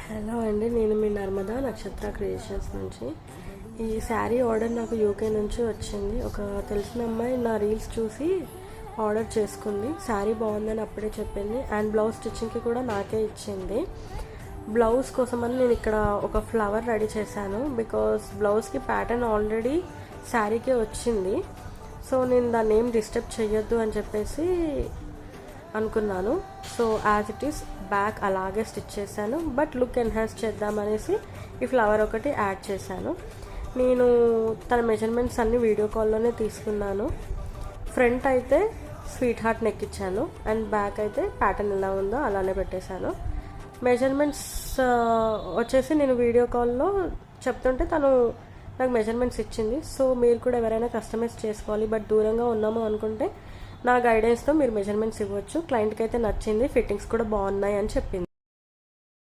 Hello అండి, నేను మీ నర్మదా నక్షత్ర క్రియేషన్స్ నుంచి. ఈ శారీ ఆర్డర్ నాకు యూకే నుంచి వచ్చింది. ఒక తెలిసిన అమ్మాయి నా రీల్స్ చూసి ఆర్డర్ చేసుకుంది. శారీ బాగుందని అప్పుడే చెప్పింది అండ్ బ్లౌజ్ స్టిచ్చింగ్కి కూడా నాకే ఇచ్చింది. బ్లౌజ్ కోసమని నేను ఇక్కడ ఒక ఫ్లవర్ రెడీ చేశాను. బికాస్ బ్లౌజ్కి ప్యాటర్న్ ఆల్రెడీ శారీకే వచ్చింది. సో నేను దాన్ని ఏం డిస్టర్బ్ చేయొద్దు అని చెప్పేసి అనుకున్నాను. So as it is back అలాగే స్టిచ్ చేశాను, బట్ లుక్ ఎన్హాన్స్ చేద్దామనేసి ఈ ఫ్లవర్ ఒకటి యాడ్ చేశాను. నేను తన మెజర్మెంట్స్ అన్ని వీడియో కాల్లోనే తీసుకున్నాను. ఫ్రంట్ అయితే స్వీట్ హార్ట్ నెక్ ఇచ్చాను అండ్ బ్యాక్ అయితే ప్యాటర్న్ ఎలా ఉందో అలానే పెట్టేశాను. మెజర్మెంట్స్ వచ్చేసి నేను వీడియో కాల్లో చెప్తుంటే తను నాకు మెజర్మెంట్స్ ఇచ్చింది. సో మీరు కూడా ఎవరైనా కస్టమైజ్ చేసుకోవాలి బట్ దూరంగా ఉన్నాము అనుకుంటే నా గైడెన్స్తో మీరు మెజర్మెంట్స్ ఇవ్వచ్చు. క్లయింట్కి అయితే నచ్చింది, ఫిట్టింగ్స్ కూడా బాగున్నాయి అని చెప్పింది.